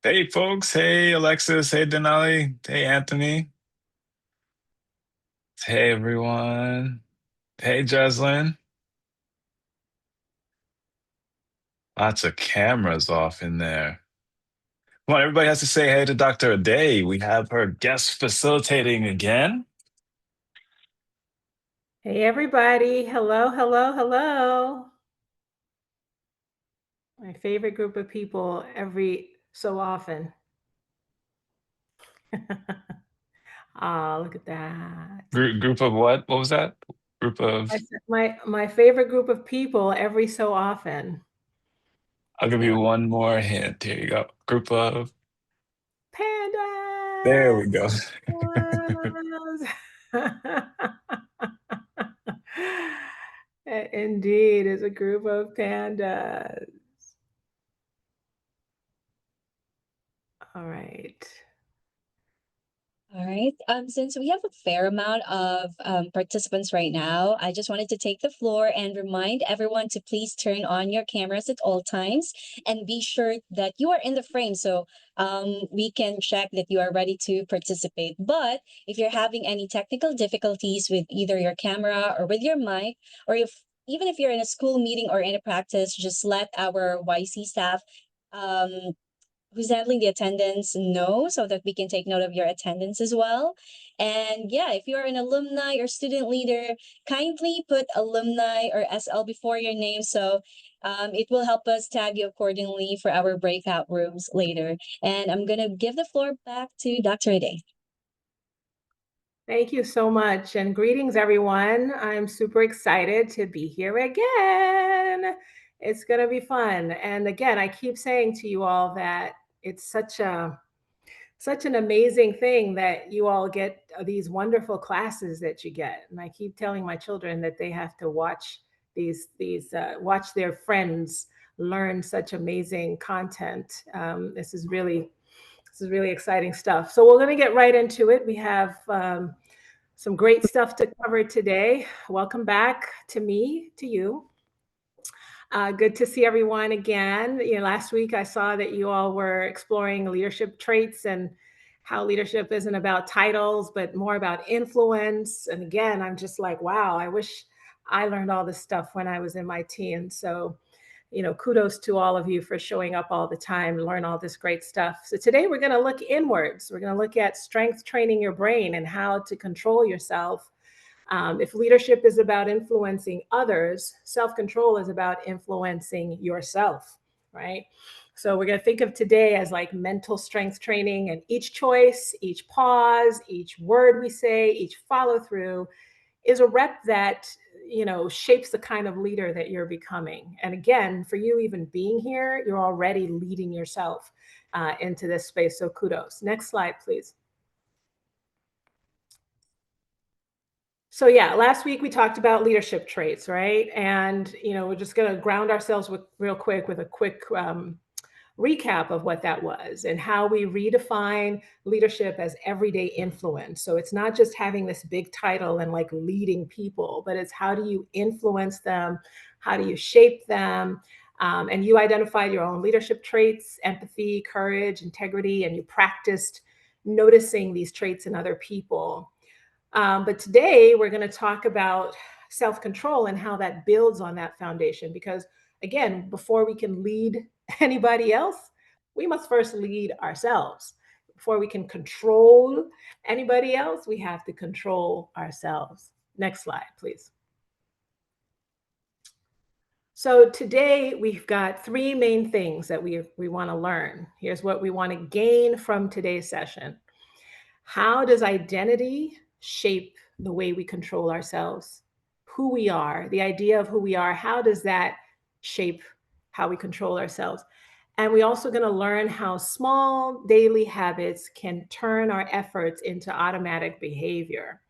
Hey, folks. Hey, Alexis. Hey, Denali. Hey, Anthony. Hey, everyone. Hey, Jeslyn. Lots of cameras off in there. Come on, everybody has to say hey to Dr. Aday. We have her guest facilitating again. Hey, everybody. Hello, hello, hello. My favorite group of people every so often. Ah, look at that. Group of what? What was that? Group I of, said my favorite group of people every so often. I'll give So you one more hint. Here you go. Group of, there we pandas. go. Indeed, it's a group of pandas. All right. All right. Since we have a fair amount of participants right now, I just wanted to take the floor and remind everyone to please turn on your cameras at all times and be sure that you are in the frame so we can check that you are ready to participate. But if you're having any technical difficulties with either your camera or with your mic, or if even if you're in a school meeting or in a practice, just let our YC staff um, who's handling the attendance know so that we can take note of your attendance as well. And yeah, if you're an alumni or student leader, kindly put alumni or SL before your name so it will help us tag you accordingly for our breakout rooms later. And I'm going to give the floor back to Dr. Ade. Thank you so much, and greetings, everyone. I'm super excited to be here again. It's going to be fun. And again, I keep saying to you all that it's such an amazing thing that you all get these wonderful classes that you get. And I keep telling my children that they have to watch watch their friends learn such amazing content. This is really exciting stuff. So we're going to get right into it. We have some great stuff to cover today. Welcome back to you. Good to see everyone again. Last week I saw that you all were exploring leadership traits and how leadership isn't about titles, but more about influence. And again, I'm just like, wow, I wish I learned all this stuff when I was in my teens. So, kudos to all of you for showing up all the time, learn all this great stuff. So today we're going to look inwards. We're going to look at strength training your brain and how to control yourself. If leadership is about influencing others, self control is about influencing yourself, right? So we're going to think of today as like mental strength training, and each choice, each pause, each word we say, each follow through is a rep that shapes the kind of leader that you're becoming. And again, for you even being here, you're already leading yourself into this space. So kudos. Next slide, please. So yeah, last week we talked about leadership traits, right? And we're just going to ground ourselves with real quick with a quick recap of what that was and how we redefine leadership as everyday influence. So it's not just having this big title and like leading people, but it's how do you influence them? How do you shape them? And you identified your own leadership traits, empathy, courage, integrity, and you practiced noticing these traits in other people. But today we're going to talk about self control and how that builds on that foundation. Because again, before we can lead anybody else, we must first lead ourselves. Before we can control anybody else, we have to control ourselves. Next slide, please. So today we've got three main things that we want to learn. Here's what we want to gain from today's session. How does identity shape the way we control ourselves? Who we are, the idea of who we are, how does that shape how we control ourselves? And we're also going to learn how small daily habits can turn our efforts into automatic behavior,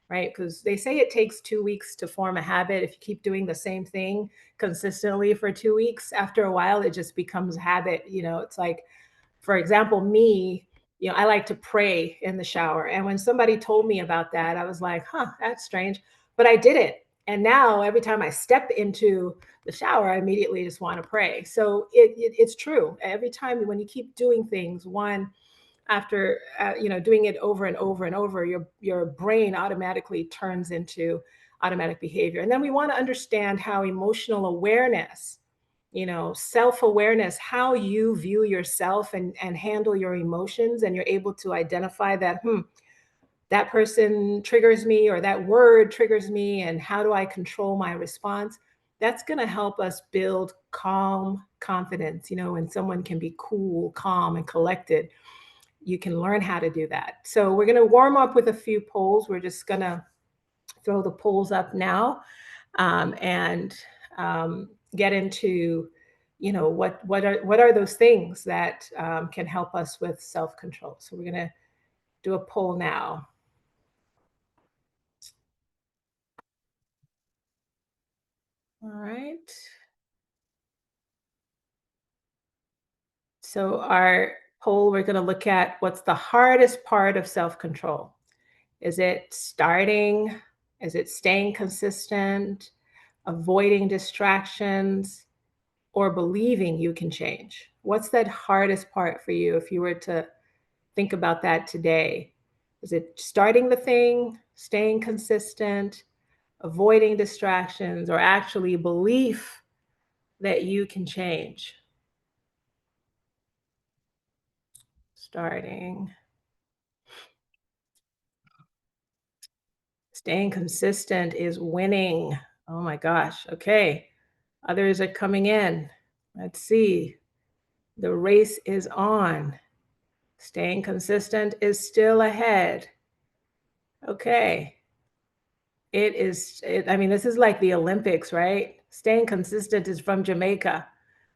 right? Because they say it takes 2 weeks to form a habit. If you keep doing the same thing consistently for 2 weeks, after a while, it just becomes habit. It's like, for example, me, I like to pray in the shower. And when somebody told me about that, I was like, huh, that's strange. But I did it. And now every time I step into the shower, I immediately just want to pray. So it's true. Every time when you keep doing things, one after doing it over and over and over, your brain automatically turns into automatic behavior. And then we want to understand how emotional awareness, self-awareness, how you view yourself and handle your emotions, and you're able to identify that that person triggers me or that word triggers me, and how do I control my response. That's going to help us build calm confidence. When someone can be cool, calm, and collected, you can learn how to do that. So we're going to warm up with a few polls. We're just going to throw the polls up now, and get into what are those things that can help us with self-control. So we're going to do a poll now. All right. So our poll, we're going to look at what's the hardest part of self-control. Is it starting? Is it staying consistent? Avoiding distractions? Or believing you can change? What's that hardest part for you if you were to think about that today? Is it starting the thing, staying consistent, avoiding distractions, or actually belief that you can change? Starting. Staying consistent is winning. Oh my gosh. Okay. Others are coming in. Let's see. The race is on. Staying consistent is still ahead. Okay. This is like the Olympics, right? Staying consistent is from Jamaica.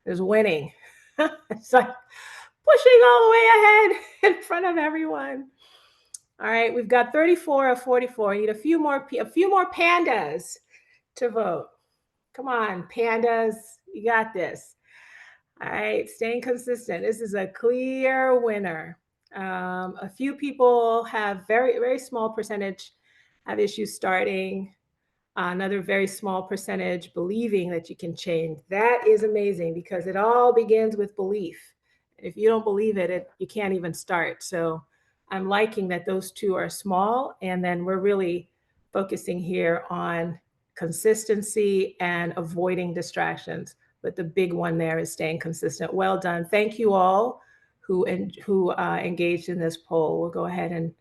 Is winning. It's like pushing all the way ahead in front of everyone. All right, we've got 34 of 44. You need a few more pandas to vote. Come on, pandas, you got this. All right, staying consistent. This is a clear winner. A few people have very, very small percentage have issues starting. Another very small percentage believing that you can change. That is amazing because it all begins with belief. If you don't believe it, you can't even start. So I'm liking that those two are small, and then we're really focusing here on consistency and avoiding distractions. But the big one there is staying consistent. Well done. Thank you all who engaged in this poll. We'll go ahead and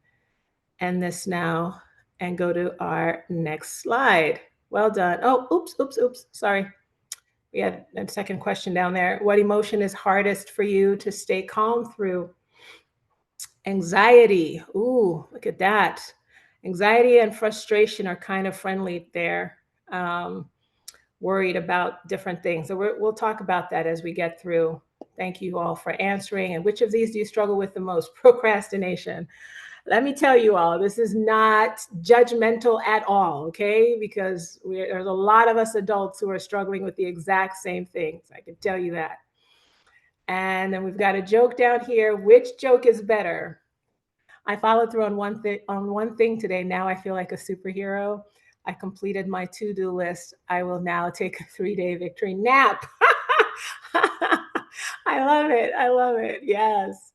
end this now and go to our next slide. Well done. Oh, oops. Sorry. We had a second question down there. What emotion is hardest for you to stay calm through? Anxiety. Ooh, look at that. Anxiety and frustration are kind of friendly there. Worried about different things. So we'll talk about that as we get through. Thank you all for answering. And which of these do you struggle with the most? Procrastination. Let me tell you all, this is not judgmental at all, okay? Because there's a lot of us adults who are struggling with the exact same things. I can tell you that. And then we've got a joke down here. Which joke is better? I followed through on one thing today. Now I feel like a superhero. I completed my to-do list. I will now take a 3-day victory nap. I love it. I love it. Yes.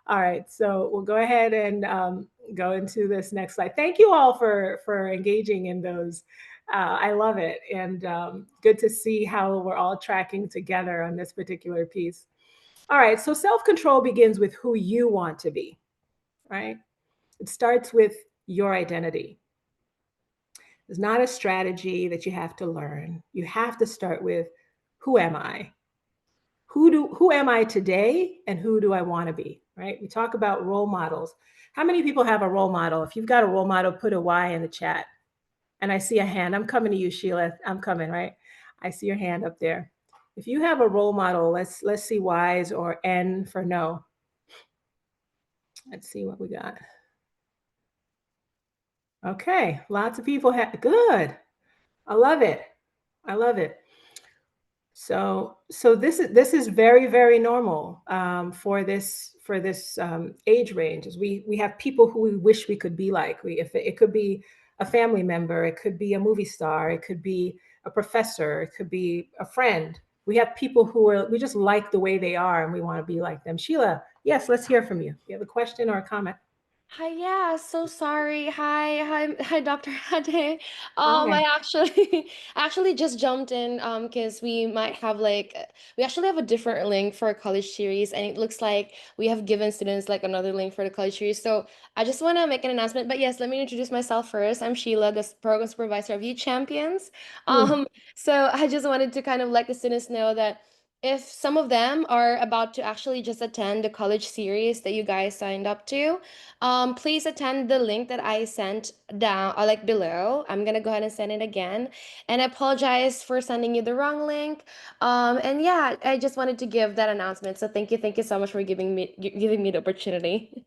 All right. So we'll go ahead and go into this next slide. Thank you all for engaging in those. I love it. And good to see how we're all tracking together on this particular piece. All right. So self-control begins with who you want to be, right? It starts with your identity. It's not a strategy that you have to learn. You have to start with, who am I? Who am I today, and who do I want to be, right? We talk about role models. How many people have a role model? If you've got a role model, put a Y in the chat. And I see a hand. I'm coming to you, Sheila. I'm coming, right? I see your hand up there. If you have a role model, let's see Y's or N for no. Let's see what we got. Okay, lots of people have, good. I love it. I love it. So this is very, very normal for this age range. As we have people who we wish we could be like. If it could be a family member, it could be a movie star, it could be a professor, it could be a friend. We have people who are, we just like the way they are and we want to be like them. Sheila, yes, let's hear from you. You have a question or a comment? Hi, yeah, so sorry. Hi, Dr. Aday. Hi. I actually, I actually just jumped in, because we might have we actually have a different link for a college series, and it looks like we have given students like another link for the college series. So I just want to make an announcement. But yes, let me introduce myself first. I'm Sheila, the program supervisor of Youth Champions. Hmm. So I just wanted to kind of let the students know that if some of them are about to actually just attend the college series that you guys signed up to, please attend the link that I sent down, like below. I'm gonna go ahead and send it again. And I apologize for sending you the wrong link. And yeah, I just wanted to give that announcement. So thank you so much for giving me the opportunity.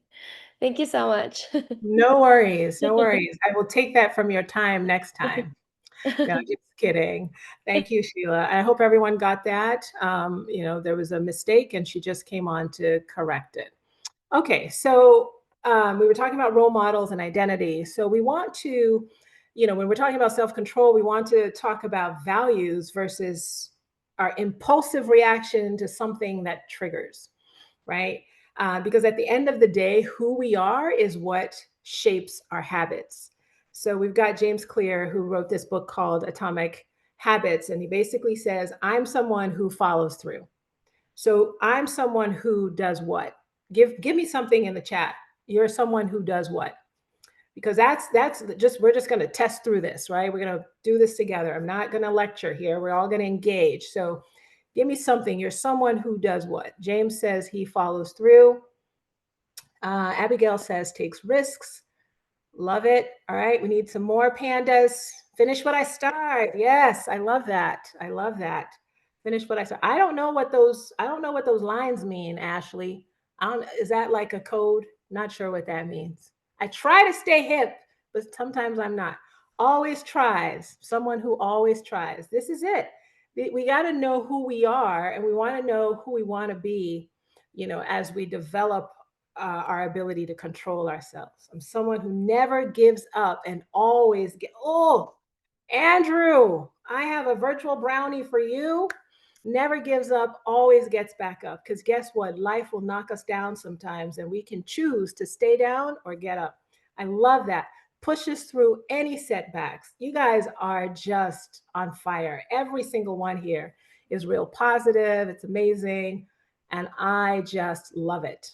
Thank you so much. No worries, no worries. I will take that from your time next time. No, just kidding. Thank you, Sheila. I hope everyone got that. There was a mistake and she just came on to correct it. Okay, so we were talking about role models and identity. So we want to, when we're talking about self-control, we want to talk about values versus our impulsive reaction to something that triggers, right? Because at the end of the day, who we are is what shapes our habits. So we've got James Clear, who wrote this book called Atomic Habits, and he basically says, I'm someone who follows through. So I'm someone who does what? Give me something in the chat. You're someone who does what? Because that's just, we're just going to test through this, right? We're going to do this together. I'm not going to lecture here. We're all going to engage. So give me something. You're someone who does what? James says he follows through. Abigail says takes risks. Love it. All right, we need some more pandas. Finish what I start. Yes, I love that. I love that. Finish what I start. I don't know what those lines mean, Ashley. Is that like a code? Not sure what that means. I try to stay hip, but sometimes I'm not. Always tries. Someone who always tries. This is it. We got to know who we are, and we want to know who we want to be, as we develop our ability to control ourselves. I'm someone who never gives up and always oh, Andrew, I have a virtual brownie for you. Never gives up, always gets back up. Because guess what? Life will knock us down sometimes, and we can choose to stay down or get up. I love that. Pushes through any setbacks. You guys are just on fire. Every single one here is real positive. It's amazing. And I just love it.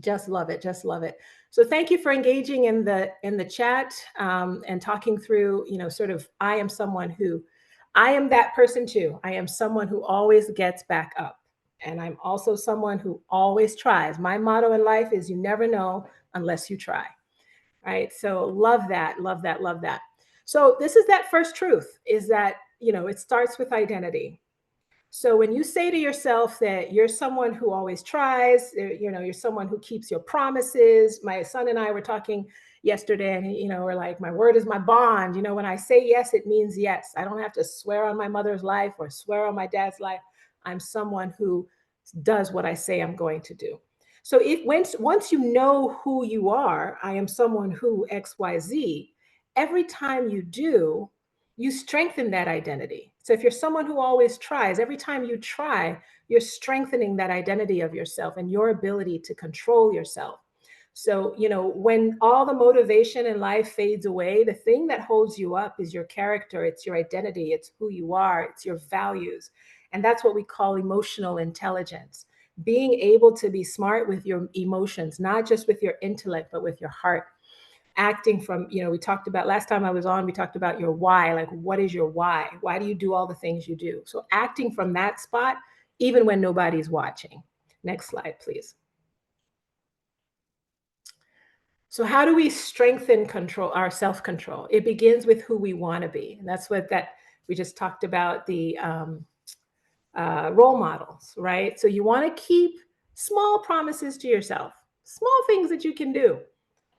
Just love it. Just love it. So thank you for engaging in the chat, and talking through, sort of, I am someone who, I am that person too. I am someone who always gets back up. And I'm also someone who always tries. My motto in life is you never know unless you try. Right. So love that, love that, love that. So this is that first truth, is that, it starts with identity. So when you say to yourself that you're someone who always tries, you're someone who keeps your promises. My son and I were talking yesterday, and we're like, my word is my bond. When I say yes, it means yes. I don't have to swear on my mother's life or swear on my dad's life. I'm someone who does what I say I'm going to do. So once you know who you are, I am someone who XYZ, every time you do, you strengthen that identity. So if you're someone who always tries, every time you try, you're strengthening that identity of yourself and your ability to control yourself. So, when all the motivation in life fades away, the thing that holds you up is your character, it's your identity, it's who you are, it's your values. And that's what we call emotional intelligence. Being able to be smart with your emotions, not just with your intellect, but with your heart. Acting from, we talked about last time I was on, we talked about your why. Like, what is your why? Why do you do all the things you do? So acting from that spot, even when nobody's watching. Next slide, please. So how do we strengthen control, our self-control? It begins with who we want to be. And that's what we just talked about, the role models, right? So you want to keep small promises to yourself, small things that you can do.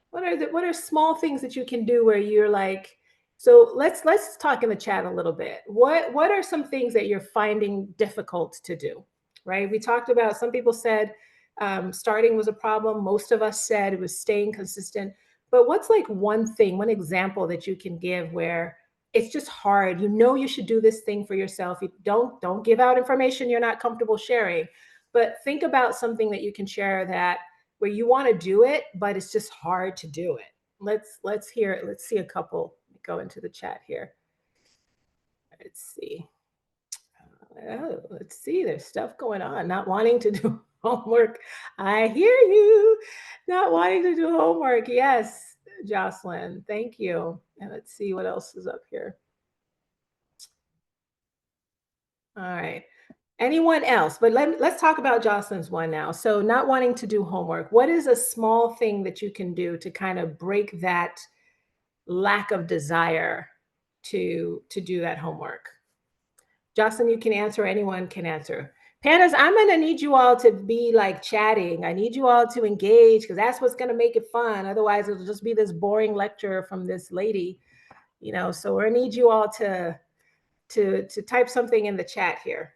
What are small things that you can do where you're like, so let's talk in the chat a little bit. What are some things that you're finding difficult to do, right? We talked about, some people said starting was a problem. Most of us said it was staying consistent. but what's like one thing, one example that you can give where it's just hard? You know you should do this thing for yourself. You don't give out information you're not comfortable sharing, but think about something that you can share that where you want to do it, but it's just hard to do it. Let's hear it. Let's see a couple. Go into the chat here. Let's see. Oh, let's see. There's stuff going on. Not wanting to do homework. I hear you. Not wanting to do homework. Yes, Jocelyn. Thank you. And let's see what else is up here. All right. Anyone else? But let's talk about Jocelyn's one now. So, not wanting to do homework. What is a small thing that you can do to kind of break that lack of desire to do that homework? Jocelyn, you can answer. Anyone can answer. Pandas, I'm going to need you all to be like chatting. I need you all to engage because that's what's going to make it fun. Otherwise, it'll just be this boring lecture from this lady, you know. So I need you all to type something in the chat here.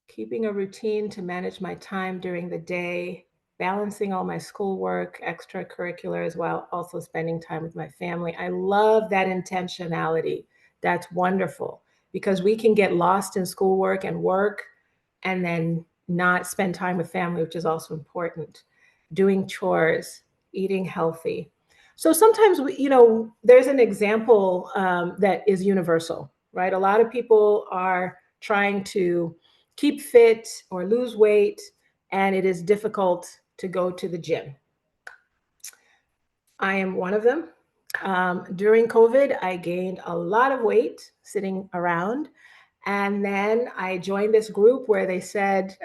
Keeping a routine to manage my time during the day, balancing all my schoolwork, extracurriculars, while also spending time with my family. I love that intentionality. That's wonderful because we can get lost in schoolwork and work and then not spend time with family, which is also important. Doing chores, eating healthy. So sometimes, there's an example that is universal, right? A lot of people are trying to keep fit or lose weight, and it is difficult to go to the gym. I am one of them. During COVID, I gained a lot of weight sitting around. And then I joined this group where they said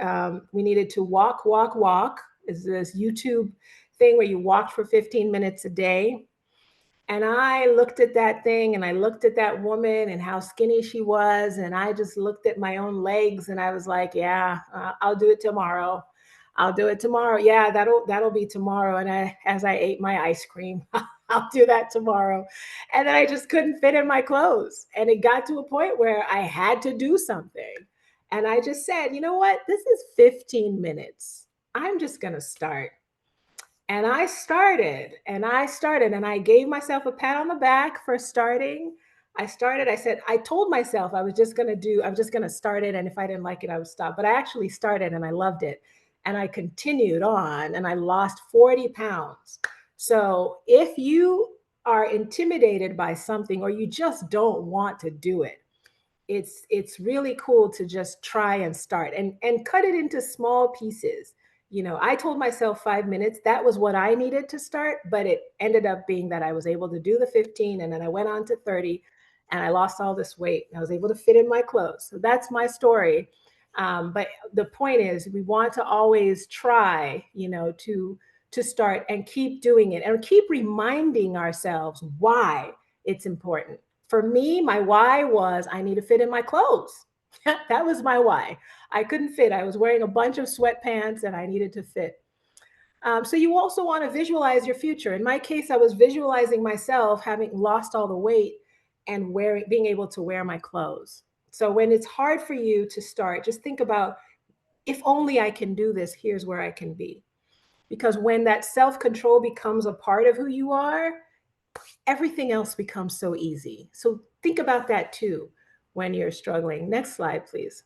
we needed to walk, walk, walk. Is this YouTube thing where you walk for 15 minutes a day? And I looked at that thing and I looked at that woman and how skinny she was. And I just looked at my own legs and I was like, yeah, I'll do it tomorrow. I'll do it tomorrow. Yeah, that'll be tomorrow. And as I ate my ice cream, I'll do that tomorrow. And then I just couldn't fit in my clothes. And it got to a point where I had to do something. And I just said, you know what? This is 15 minutes. I'm just going to start. And I started and I gave myself a pat on the back for starting. I said, I told myself I'm just going to start it. And if I didn't like it, I would stop. But I actually started and I loved it. And I continued on and I lost 40 pounds. So if you are intimidated by something or you just don't want to do it, it's really cool to just try and start and cut it into small pieces. I told myself 5 minutes. That was what I needed to start, but it ended up being that I was able to do the 15 and then I went on to 30 and I lost all this weight and I was able to fit in my clothes. So that's my story. But the point is we want to always try, to start and keep doing it and keep reminding ourselves why it's important. For me, my why was I need to fit in my clothes. That was my why. I couldn't fit. I was wearing a bunch of sweatpants and I needed to fit. So you also want to visualize your future. In my case, I was visualizing myself having lost all the weight and being able to wear my clothes. So when it's hard for you to start, just think about, if only I can do this, here's where I can be. Because when that self-control becomes a part of who you are, everything else becomes so easy. So think about that too when you're struggling. Next slide, please.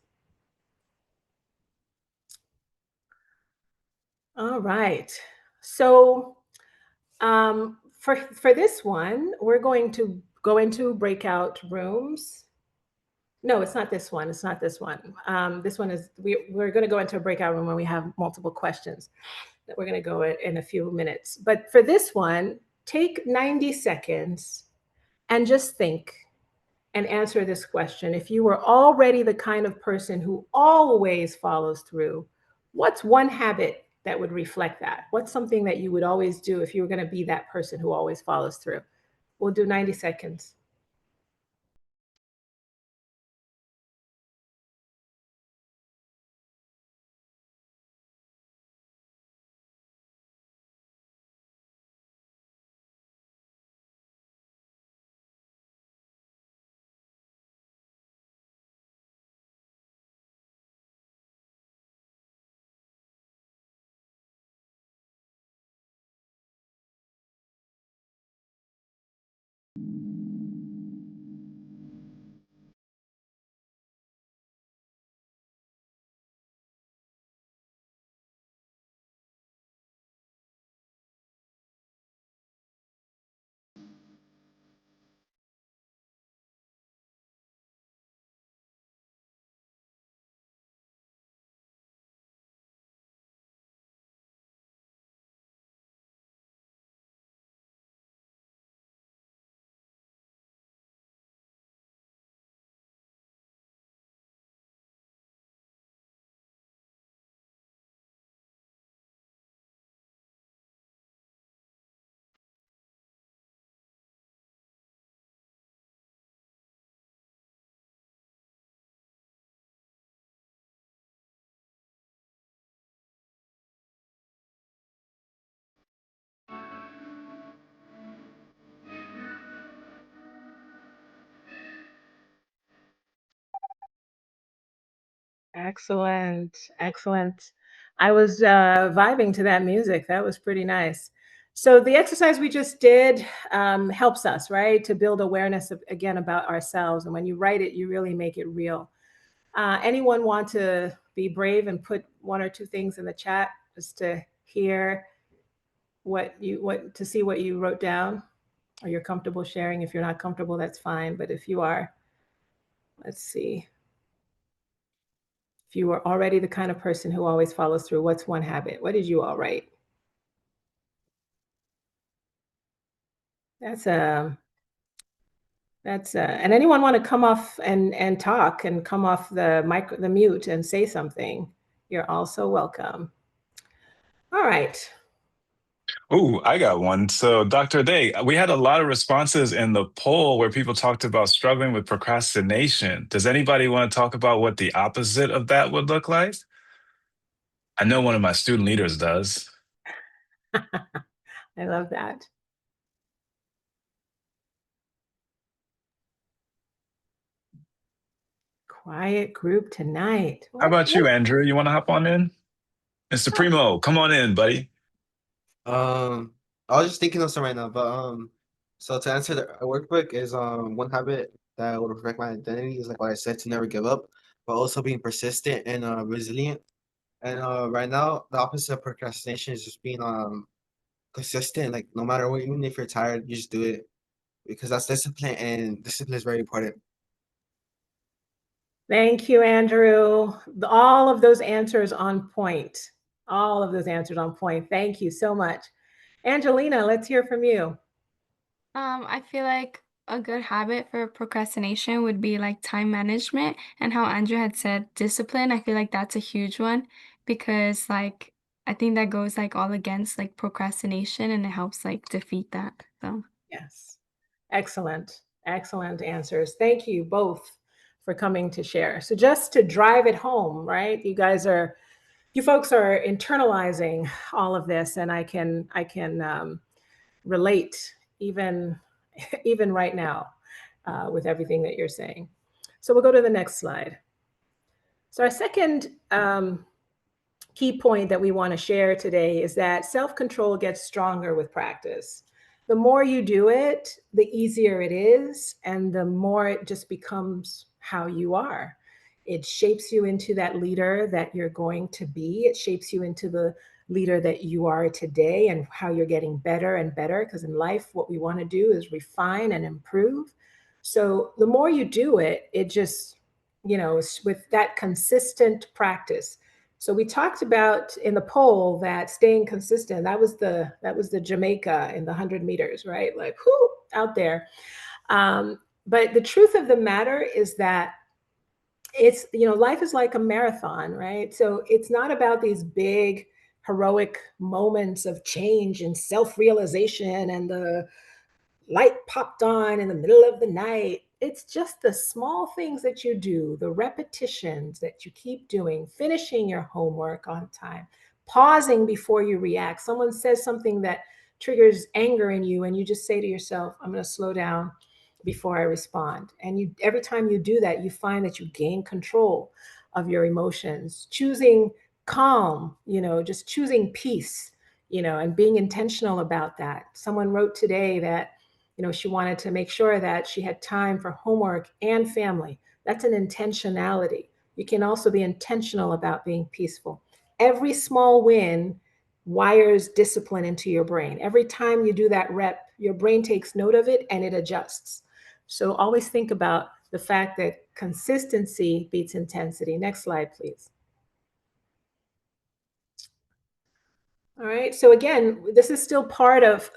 All right. So for this one, we're going to go into breakout rooms. No, it's not this one. It's not this one. This one is, we're going to go into a breakout room when we have multiple questions that we're going to go in a few minutes. But for this one, take 90 seconds and just think and answer this question. If you were already the kind of person who always follows through, what's one habit that would reflect that? What's something that you would always do if you were going to be that person who always follows through? We'll do 90 seconds. Excellent. Excellent. I was vibing to that music. That was pretty nice. So the exercise we just did helps us, right, to build awareness of, again, about ourselves. And when you write it, you really make it real. Anyone want to be brave and put one or two things in the chat just to hear what to see what you wrote down, or you're comfortable sharing? If you're not comfortable, that's fine. But if you are, let's see. If you were already the kind of person who always follows through, what's one habit? What did you all write? That's a and anyone want to come off and talk and come off the mute and say something? You're also welcome. All right. Oh, I got one. So, Dr. Day, we had a lot of responses in the poll where people talked about struggling with procrastination. Does anybody want to talk about what the opposite of that would look like? I know one of my student leaders does. I love that. Quiet group tonight. How about you, Andrew? You want to hop on in? Mr. Primo, come on in, buddy. I was just thinking of some right now, but so to answer the workbook is one habit that would reflect my identity is like what I said, to never give up, but also being persistent and resilient. And right now the opposite of procrastination is just being consistent. Like no matter what, even if you're tired, you just do it because that's discipline, and discipline is very important. Thank you, Andrew. All of those answers on point. All of those answers on point. Thank you so much. Angelina, let's hear from you. I feel like a good habit for procrastination would be like time management, and how Andrew had said discipline. I feel like that's a huge one because like I think that goes like all against like procrastination and it helps like defeat that. So Yes. Excellent. Excellent answers. Thank you both for coming to share. So just to drive it home, right? You folks are internalizing all of this, and I can relate even even right now with everything that you're saying. So we'll go to the next slide. So our second key point that we want to share today is that self-control gets stronger with practice. The more you do it, the easier it is, and the more it just becomes how you are. It shapes you into that leader that you're going to be. It shapes you into the leader that you are today and how you're getting better and better. Because in life, what we want to do is refine and improve. So the more you do it, it just, with that consistent practice. So we talked about in the poll that staying consistent, that was the Jamaica in the 100 meters, right? Like, whoo, out there. But the truth of the matter is that life is like a marathon, right? So it's not about these big heroic moments of change and self-realization and the light popped on in the middle of the night. It's just the small things that you do, the repetitions that you keep doing, finishing your homework on time, pausing before you react. Someone says something that triggers anger in you, and you just say to yourself, I'm going to slow down before I respond. And every time you do that, you find that you gain control of your emotions, choosing calm, just choosing peace, and being intentional about that. Someone wrote today that she wanted to make sure that she had time for homework and family. That's an intentionality. You can also be intentional about being peaceful. Every small win wires discipline into your brain. Every time you do that rep, your brain takes note of it and it adjusts. So always think about the fact that consistency beats intensity. Next slide, please. All right. So again, this is still part of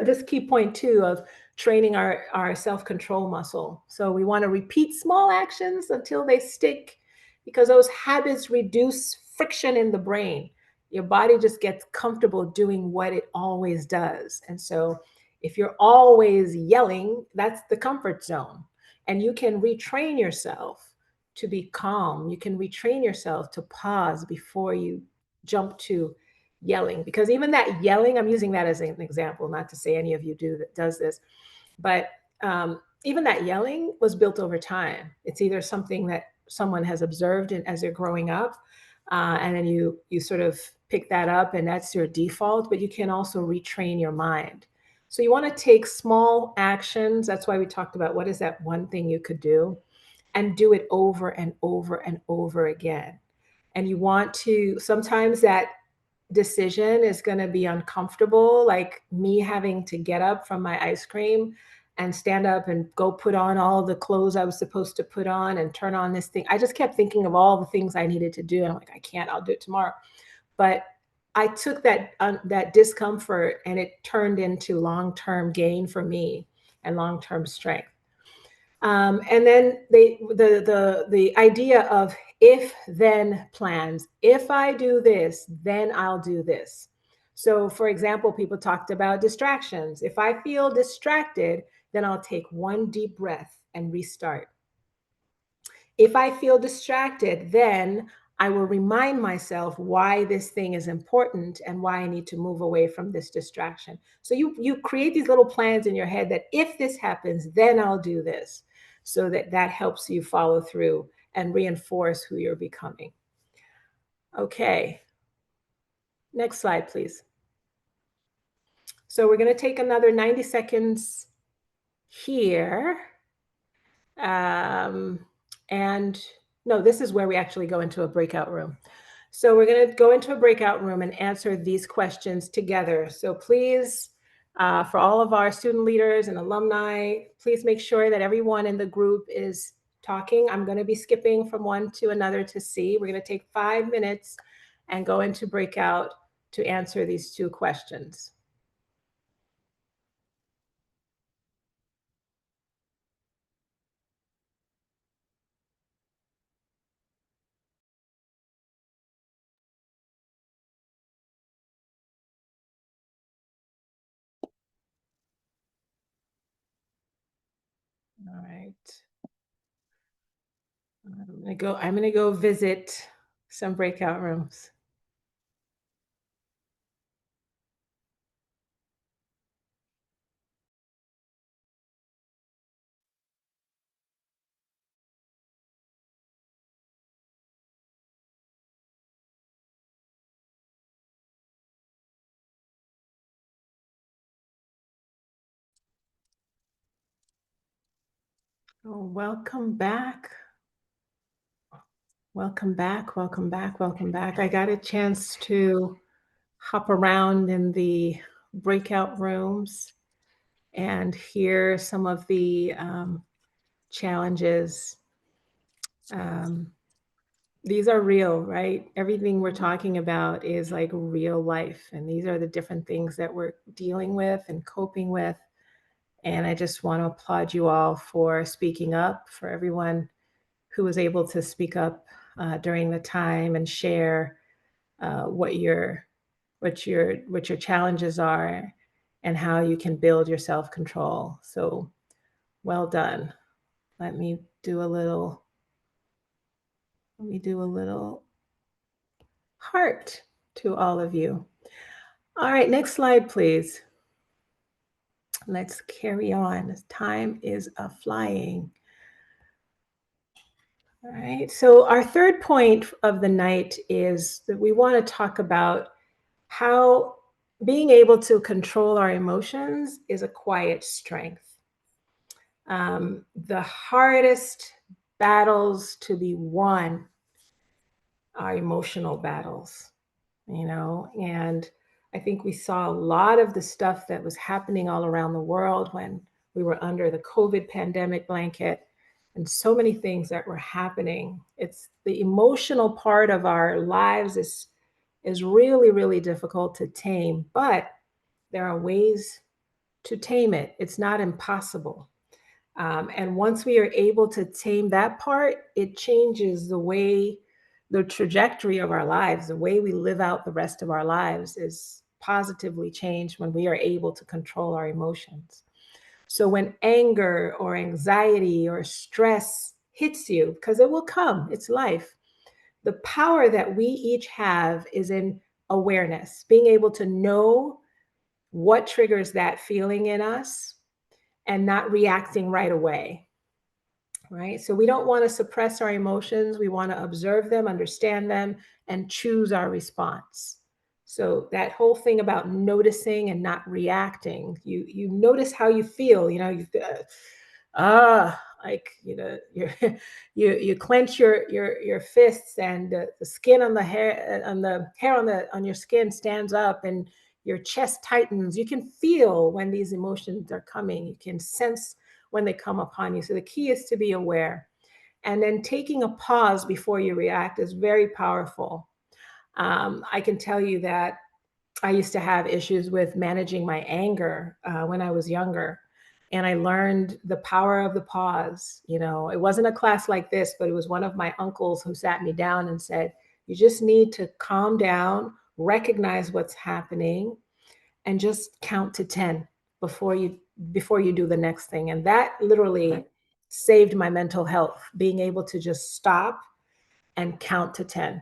this key point too of training our self-control muscle. So we want to repeat small actions until they stick, because those habits reduce friction in the brain. Your body just gets comfortable doing what it always does. And so if you're always yelling, that's the comfort zone. And you can retrain yourself to be calm. You can retrain yourself to pause before you jump to yelling, because even that yelling, I'm using that as an example, not to say any of you does this, but even that yelling was built over time. It's either something that someone has observed as they're growing up, and then you sort of pick that up, and that's your default. But you can also retrain your mind. So you want to take small actions. That's why we talked about what is that one thing you could do, and do it over and over and over again. And you want to, sometimes that decision is going to be uncomfortable, like me having to get up from my ice cream and stand up and go put on all the clothes I was supposed to put on and turn on this thing. I just kept thinking of all the things I needed to do. And I'm like, I can't, I'll do it tomorrow. But I took that discomfort and it turned into long-term gain for me and long-term strength. And then the idea of if then plans. If I do this, then I'll do this. So, for example, people talked about distractions. If I feel distracted, then I'll take one deep breath and restart. If I feel distracted, then I will remind myself why this thing is important and why I need to move away from this distraction. So you create these little plans in your head that if this happens, then I'll do this, so that helps you follow through and reinforce who you're becoming. Okay. Next slide, please. So we're going to take another 90 seconds here. And no, this is where we actually go into a breakout room. So we're going to go into a breakout room and answer these questions together. So please, for all of our student leaders and alumni, please make sure that everyone in the group is talking. I'm going to be skipping from one to another to see. We're going to take 5 minutes and go into breakout to answer these 2 questions. All right. I'm gonna go visit some breakout rooms. Oh, welcome back. Welcome back, welcome back, welcome back. I got a chance to hop around in the breakout rooms and hear some of the challenges. These are real, right? Everything we're talking about is like real life. And these are the different things that we're dealing with and coping with. And I just want to applaud you all for speaking up, for everyone who was able to speak up during the time and share what your challenges are and how you can build your self-control. So well done. Let me do a little heart to all of you. All right, next slide, please. Let's carry on. Time is flying. All right, so our third point of the night is that we want to talk about how being able to control our emotions is a quiet strength. The hardest battles to be won are emotional battles, and I think we saw a lot of the stuff that was happening all around the world when we were under the COVID pandemic blanket and so many things that were happening. It's the emotional part of our lives is really, really difficult to tame, but there are ways to tame it. It's not impossible. And once we are able to tame that part, it changes the trajectory of our lives. The way we live out the rest of our lives is positively changed when we are able to control our emotions. So when anger or anxiety or stress hits you, because it will come, it's life, the power that we each have is in awareness, being able to know what triggers that feeling in us and not reacting right away. right? So we don't want to suppress our emotions. We want to observe them, understand them, and choose our response. So that whole thing about noticing and not reacting, you notice how you feel. Like you clench your fists, and the skin on the hair on your skin stands up, and your chest tightens. You can feel when these emotions are coming. You can sense when they come upon you. So the key is to be aware. And then taking a pause before you react is very powerful. I can tell you that I used to have issues with managing my anger when I was younger. And I learned the power of the pause. It wasn't a class like this, but it was one of my uncles who sat me down and said, you just need to calm down, recognize what's happening, and just count to 10 before you do the next thing. And that literally saved my mental health, being able to just stop and count to 10.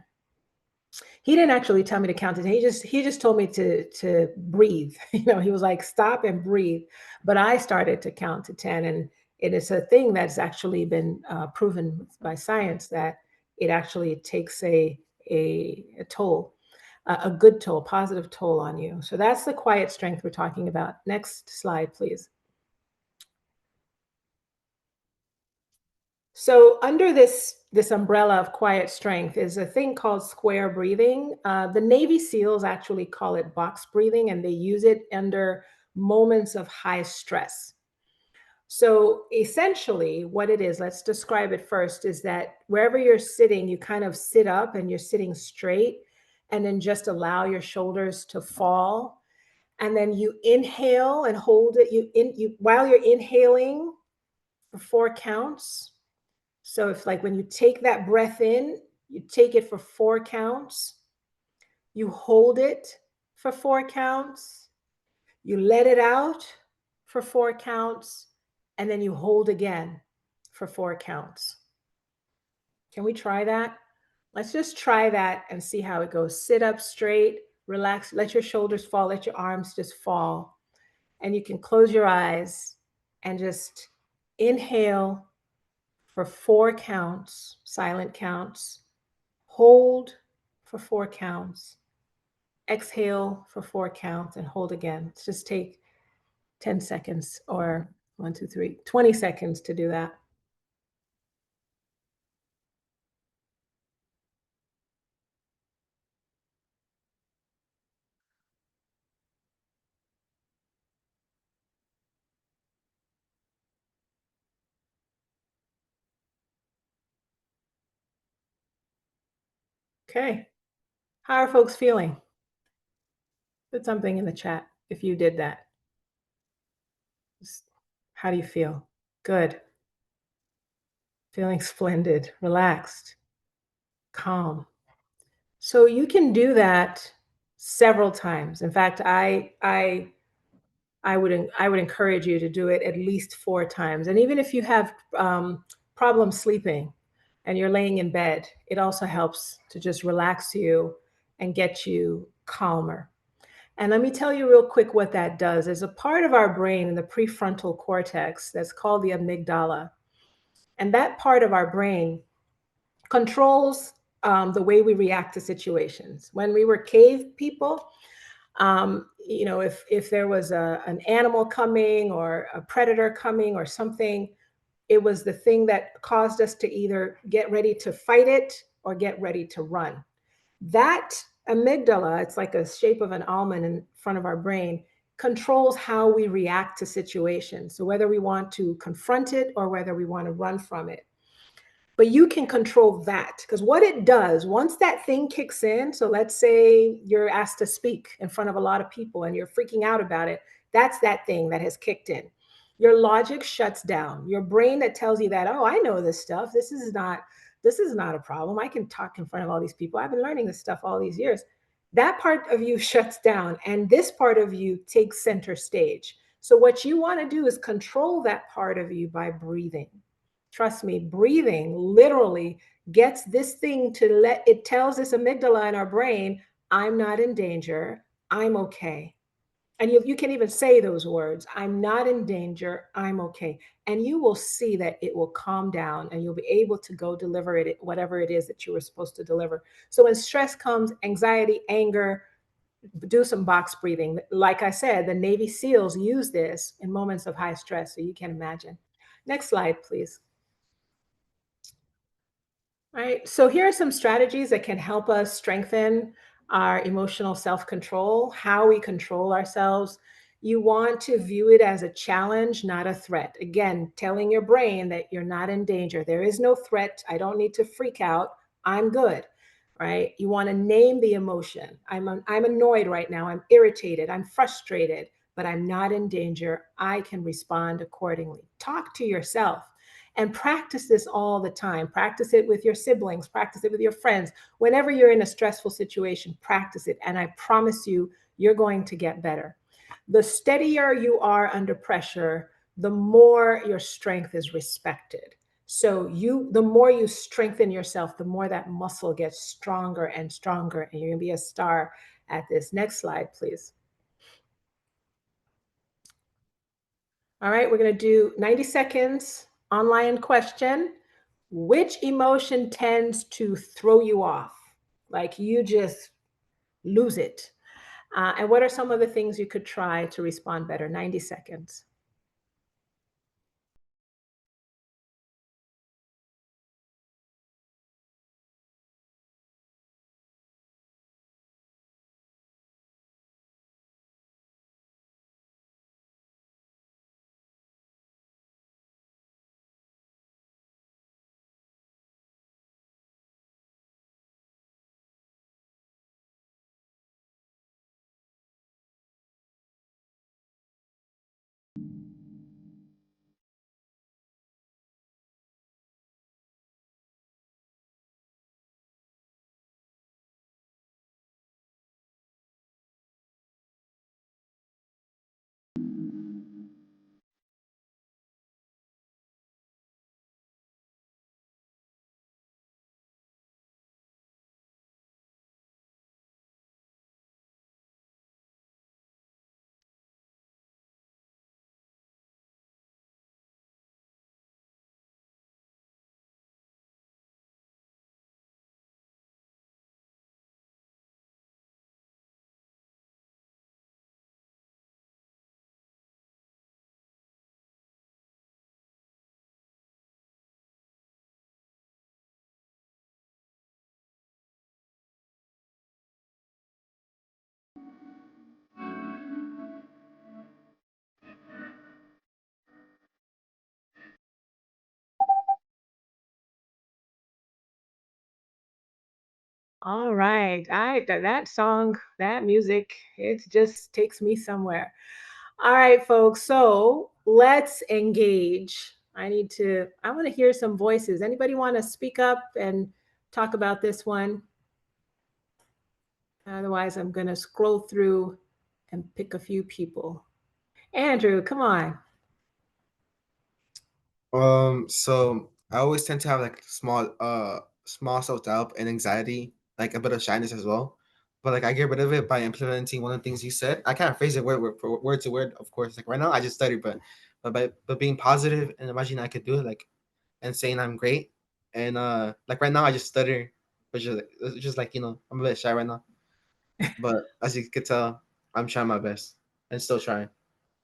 He didn't actually tell me to count to 10. He just told me to breathe. He was like, stop and breathe. But I started to count to 10. And it is a thing that's actually been proven by science that it actually takes a toll, a good toll, positive toll on you. So that's the quiet strength we're talking about. Next slide, please. So under this umbrella of quiet strength is a thing called square breathing. The Navy SEALs actually call it box breathing, and they use it under moments of high stress. So essentially, what it is, let's describe it first, is that wherever you're sitting, you kind of sit up and you're sitting straight, and then just allow your shoulders to fall. And then you inhale and hold it. While you're inhaling for 4 counts. So if, like, when you take that breath in, you take it for 4 counts, you hold it for 4 counts, you let it out for 4 counts, and then you hold again for 4 counts. Can we try that? Let's just try that and see how it goes. Sit up straight, relax, let your shoulders fall, let your arms just fall. And you can close your eyes and just inhale for 4 counts, silent counts. Hold for 4 counts. Exhale for 4 counts and hold again. Let's just take 10 seconds or 1, 2, 3, 20 seconds to do that. Okay. How are folks feeling? Put something in the chat if you did that. How do you feel? Good. Feeling splendid, relaxed, calm. So you can do that several times. In fact, I would encourage you to do it at least 4 times. And even if you have problems sleeping and you're laying in bed, it also helps to just relax you and get you calmer. And let me tell you real quick what that does. There's a part of our brain in the prefrontal cortex that's called the amygdala. And that part of our brain controls the way we react to situations. When we were cave people, if there was an animal coming or a predator coming or something, it was the thing that caused us to either get ready to fight it or get ready to run. That amygdala, it's like a shape of an almond in front of our brain, controls how we react to situations. So whether we want to confront it or whether we want to run from it. But you can control that, because what it does, once that thing kicks in, so let's say you're asked to speak in front of a lot of people and you're freaking out about it, that's that thing that has kicked in. Your logic shuts down. Your brain that tells you that, oh, I know this stuff. This is not a problem. I can talk in front of all these people. I've been learning this stuff all these years. That part of you shuts down, and this part of you takes center stage. So what you want to do is control that part of you by breathing. Trust me, breathing literally gets this thing to it tells this amygdala in our brain, I'm not in danger, I'm okay. And you can even say those words, I'm not in danger, I'm okay. And you will see that it will calm down and you'll be able to go deliver it, whatever it is that you were supposed to deliver. So when stress comes, anxiety, anger, do some box breathing. Like I said, the Navy SEALs use this in moments of high stress, so you can imagine. Next slide, please. All right, so here are some strategies that can help us strengthen our emotional self-control, how we control ourselves. You want to view it as a challenge, not a threat. Again, telling your brain that you're not in danger. There is no threat. I don't need to freak out. I'm good, right? You want to name the emotion. I'm annoyed right now. I'm irritated. I'm frustrated, but I'm not in danger. I can respond accordingly. Talk to yourself and practice this all the time. Practice it with your siblings, practice it with your friends. Whenever you're in a stressful situation, practice it. And I promise you, you're going to get better. The steadier you are under pressure, the more your strength is respected. So the more you strengthen yourself, the more that muscle gets stronger and stronger, and you're gonna be a star at this. Next slide, please. All right, we're gonna do 90 seconds online question. Which emotion tends to throw you off? Like you just lose it. And what are some of the things you could try to respond better? 90 seconds. All right. That song, that music, it just takes me somewhere. All right, folks. So let's engage. I want to hear some voices. Anybody want to speak up and talk about this one? Otherwise, I'm going to scroll through and pick a few people. Andrew, come on. So I always tend to have like small self-doubt and anxiety, like a bit of shyness as well. But like I get rid of it by implementing one of the things you said. I can't phrase it word to word, of course. Like right now I just study, but being positive and imagining I could do it, like and saying I'm great. And like right now I just stutter, but just like I'm a bit shy right now. But as you could tell, I'm trying my best and still trying.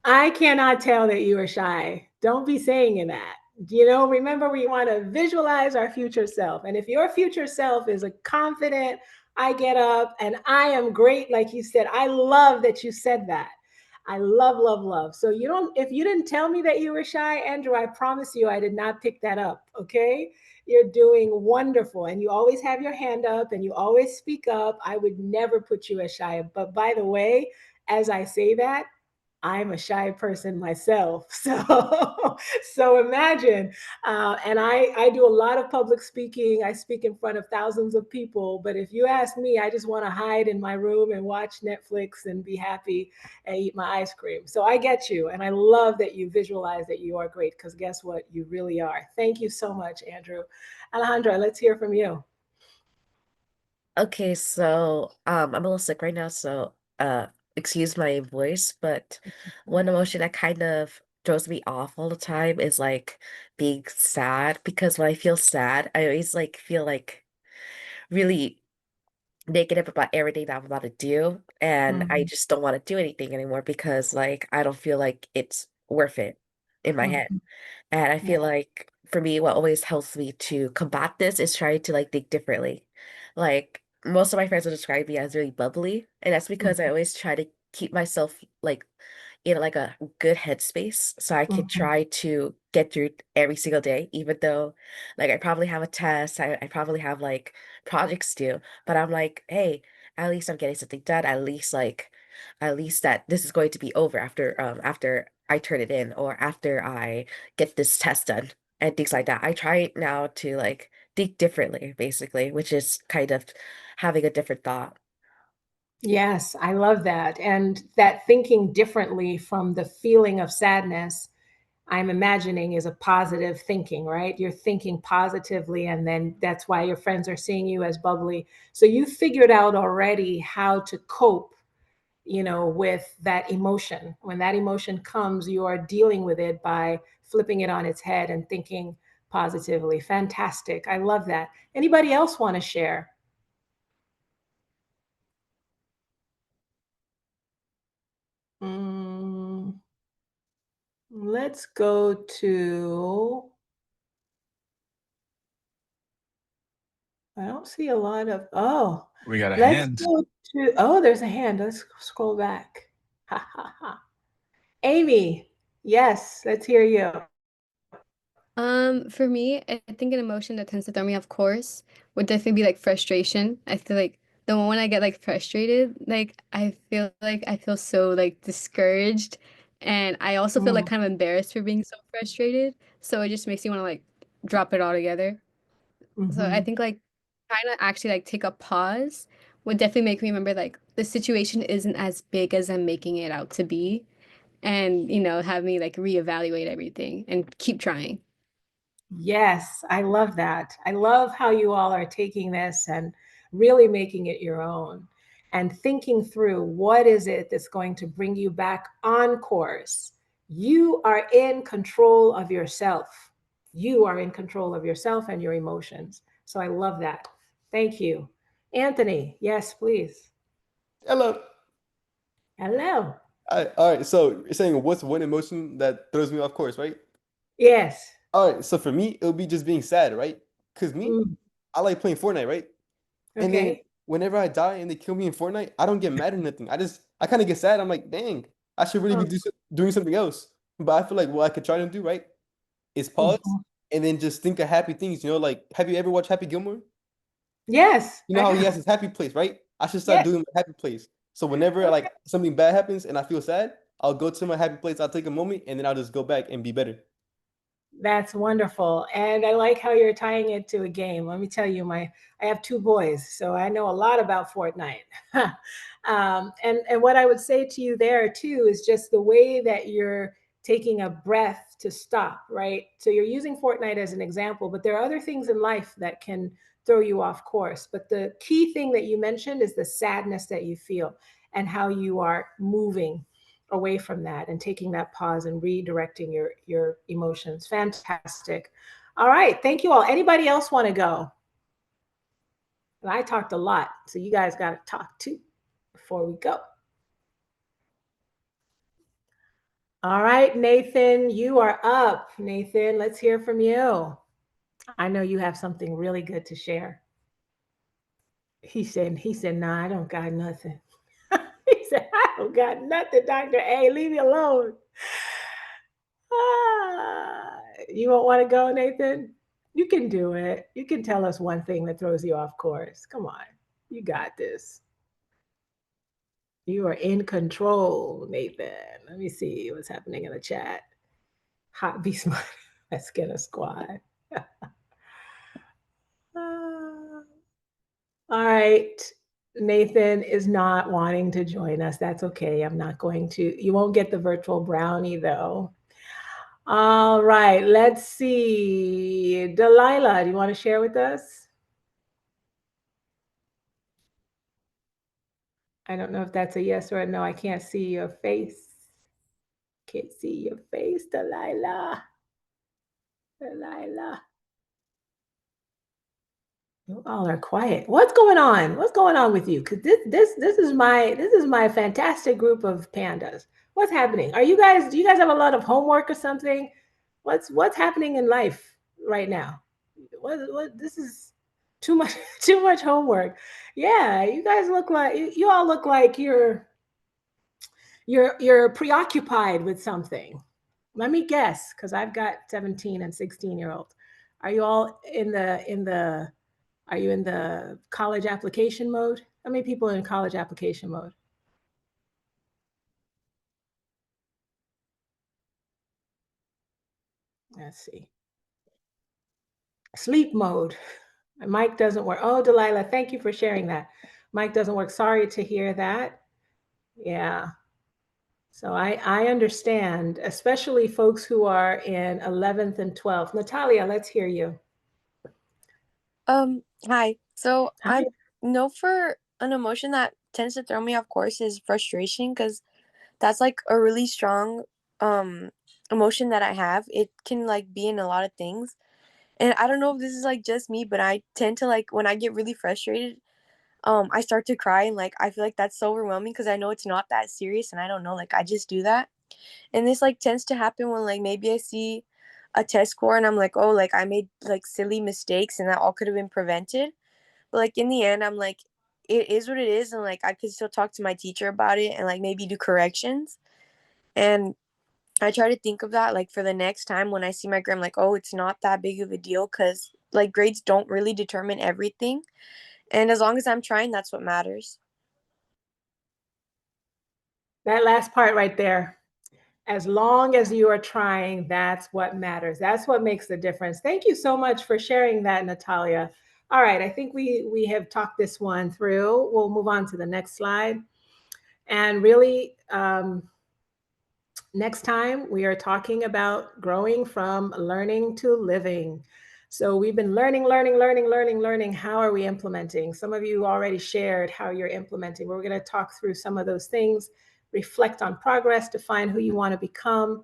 I cannot tell that you are shy. Don't be saying that. Remember, we want to visualize our future self. And if your future self is a confident, I get up and I am great, like you said, I love that you said that. I love, love, love. So if you didn't tell me that you were shy, Andrew, I promise you I did not pick that up. Okay. You're doing wonderful. And you always have your hand up and you always speak up. I would never put you as shy. But by the way, as I say that, I'm a shy person myself. So imagine, and I do a lot of public speaking. I speak in front of thousands of people. But if you ask me, I just want to hide in my room and watch Netflix and be happy and eat my ice cream. So I get you. And I love that you visualize that you are great, because guess what? You really are. Thank you so much, Andrew. Alejandra, let's hear from you. Okay, so I'm a little sick right now, so excuse my voice, but one emotion that kind of throws me off all the time is like being sad because when I feel sad, I always like feel like really negative about everything that I'm about to do, and I Mhm, just don't want to do anything anymore because like I don't feel like it's worth it in my head. mhm. And I Yeah. feel like for me, what always helps me to combat this is trying to like think differently. Like most of my friends will describe me as really bubbly, and that's because I Mhm, always try to keep myself like in like a good headspace so I can mhm. try to get through every single day, even though like I probably have a test, I probably have like projects due, but I'm like, hey, at least I'm getting something done. At least that this is going to be over after I turn it in or after I get this test done and things like that. I try now to like think differently, basically, which is kind of having a different thought. Yes, I love that. And that thinking differently from the feeling of sadness, I'm imagining is a positive thinking, right? You're thinking positively, and then that's why your friends are seeing you as bubbly. So you figured out already how to cope, with that emotion. When that emotion comes, you are dealing with it by flipping it on its head and thinking positively. Fantastic. I love that. Anybody else want to share? Mm, let's go to, I don't see a lot of, oh, We got a let's hand. go to, oh, there's a hand. Let's scroll back. Ha ha ha. Amy, yes, let's hear you. For me, I think an emotion that tends to throw me off course would definitely be like frustration. I feel like the moment I get like frustrated, like I feel so like discouraged, and I also feel like Mm, kind of embarrassed for being so frustrated. So it just makes me want to like drop it all together. So I mhm. think like trying to actually like take a pause would definitely make me remember like the situation isn't as big as I'm making it out to be, and have me like reevaluate everything and keep trying. Yes, I love that. I love how you all are taking this and really making it your own and thinking through what is it that's going to bring you back on course. You are in control of yourself. You are in control of yourself and your emotions. So I love that. Thank you. Anthony, yes, please. Hello. Hello. All right. So you're saying what's one emotion that throws me off course, right? Yes. All right. So for me, it'll be just being sad, right? Because me, Mm, I like playing Fortnite, right? And then okay. whenever I die and they kill me in Fortnite, I don't get mad or nothing. I kind of get sad. I'm like, dang, I should really Oh, be doing something else. But I feel like what I could try to do, right, is pause mhm. and then just think of happy things. Like, have you ever watched Happy Gilmore? Yes, You know I how he have. has his happy place, right? I should start Yes. doing my happy place. So whenever Okay. like something bad happens and I feel sad, I'll go to my happy place. I'll take a moment and then I'll just go back and be better. That's wonderful. And I like how you're tying it to a game. Let me tell you, I have two boys, so I know a lot about Fortnite. And what I would say to you there too is just the way that you're taking a breath to stop, right? So you're using Fortnite as an example, but there are other things in life that can throw you off course. But the key thing that you mentioned is the sadness that you feel and how you are moving away from that and taking that pause and redirecting your emotions. Fantastic. All right, thank you all. Anybody else want to go? And I talked a lot, so you guys got to talk too before we go. All right, Nathan, you are up. Nathan, let's hear from you. I know you have something really good to share. He said, nah, I don't got nothing. He said, I don't got nothing, Dr. A. Leave me alone. You won't want to go, Nathan? You can do it. You can tell us one thing that throws you off course. Come on. You got this. You are in control, Nathan. Let me see what's happening in the chat. Hot Be Smart. Let's get a squad. All right. Nathan is not wanting to join us. That's okay. I'm not going to. You won't get the virtual brownie, though. All right, let's see. Delilah, do you want to share with us? I don't know if that's a yes or a no. I can't see your face. Can't see your face, Delilah. Delilah. You all are quiet. What's going on? What's going on with you? Because this is my fantastic group of pandas. What's happening? Do you guys have a lot of homework or something? What's happening in life right now? What this is too much too much homework. Yeah, you guys look like you all look like you're preoccupied with something. Let me guess, because I've got 17 and 16-year-olds. Are you all are you in the college application mode? How many people are in college application mode? Let's see. Sleep mode. My mic doesn't work. Oh, Delilah, thank you for sharing that. Mic doesn't work. Sorry to hear that. Yeah. So I understand, especially folks who are in 11th and 12th. Natalia, let's hear you. Hi. So Hi. I know for an emotion that tends to throw me off course is frustration because that's like a really strong emotion that I have. It can like be in a lot of things. And I don't know if this is like just me, but I tend to like when I get really frustrated, I start to cry and like I feel like that's so overwhelming because I know it's not that serious and I don't know, like I just do that. And this like tends to happen when like maybe I see a test score and I'm like, oh, like I made like silly mistakes and that all could have been prevented. But like in the end, I'm like, it is what it is, and like I could still talk to my teacher about it and like maybe do corrections. And I try to think of that like for the next time when I see my grade, I'm like, oh, it's not that big of a deal because like grades don't really determine everything. And as long as I'm trying, that's what matters. That last part right there. As long as you are trying, that's what matters. That's what makes the difference. Thank you so much for sharing that, Natalia. All right, I think we have talked this one through. We'll move on to the next slide. And really, next time we are talking about growing from learning to living. So we've been learning. How are we implementing? Some of you already shared how you're implementing. We're going to talk through some of those things, reflect on progress, define who you want to become,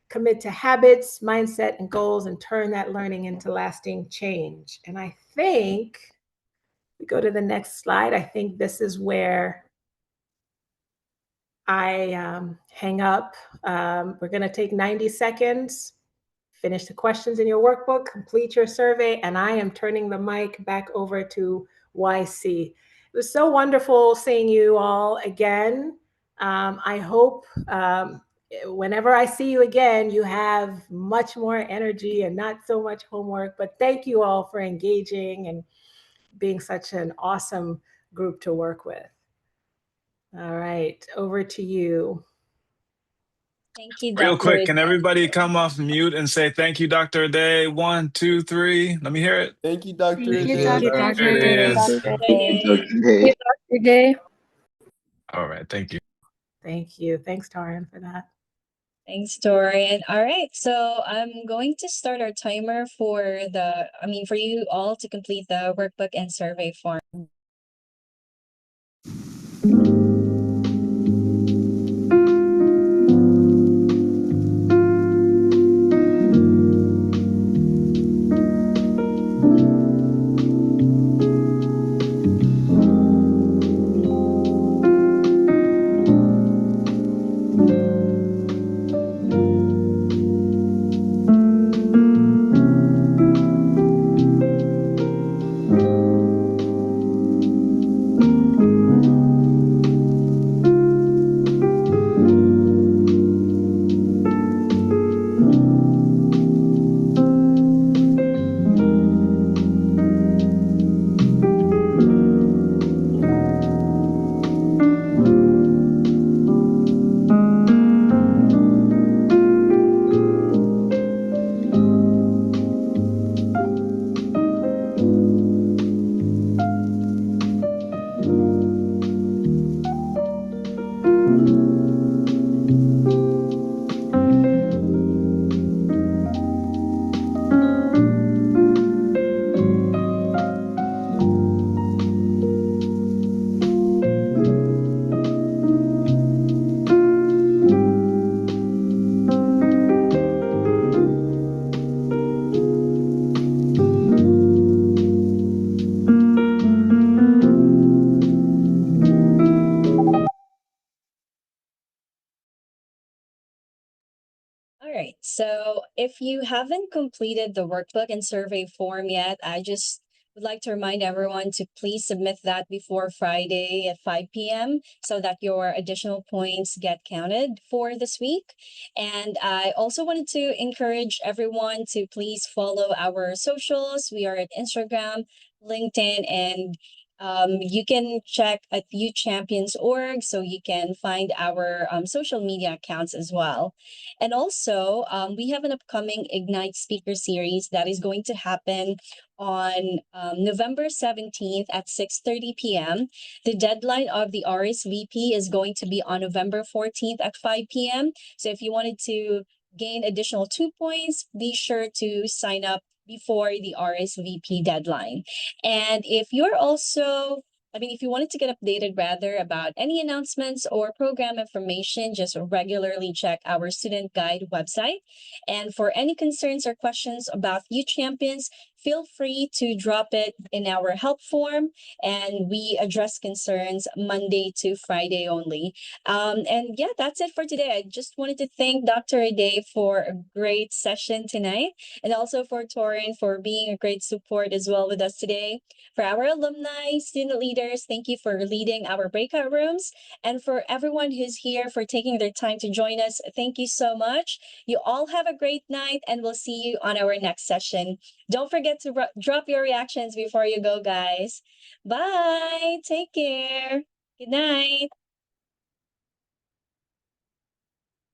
commit to habits, mindset, and goals, and turn that learning into lasting change. And I think we go to the next slide. I think this is where I hang up. We're going to take 90 seconds, finish the questions in your workbook, complete your survey, and I am turning the mic back over to YC. It was so wonderful seeing you all again. I hope whenever I see you again, you have much more energy and not so much homework. But thank you all for engaging and being such an awesome group to work with. All right, over to you. Thank you, Real Dr. quick, can everybody come off mute and say thank you, Dr. Day? 1, 2, 3. Let me hear it. Thank you, Dr. Thank you, Aday. There it Dr. is. Day. Dr. Day. All right, thank you. Thank you. Thanks, Taran, for that. Thanks, Dorian. All right, so I'm going to start our timer for you all to complete the workbook and survey form. So if you haven't completed the workbook and survey form yet, I just would like to remind everyone to please submit that before Friday at 5 p.m. so that your additional points get counted for this week. And I also wanted to encourage everyone to please follow our socials. We are at Instagram, LinkedIn, and you can check at youchampions.org so you can find our social media accounts as well. And also, we have an upcoming Ignite speaker series that is going to happen on November 17th at 6:30 p.m. The deadline of the RSVP is going to be on November 14th at 5 p.m. So if you wanted to gain additional 2 points, be sure to sign up before the RSVP deadline. And if you're also if you wanted to get updated rather about any announcements or program information, just regularly check our student guide website. And for any concerns or questions about Youth Champions, feel free to drop it in our help form, and we address concerns Monday to Friday only. And yeah, that's it for today. I just wanted to thank Dr. Aday for a great session tonight, and also for Torin for being a great support as well with us today. For our alumni, student leaders, thank you for leading our breakout rooms. And for everyone who's here for taking their time to join us, thank you so much. You all have a great night, and we'll see you on our next session. Don't forget to drop your reactions before you go, guys. Bye. Take care. Good night.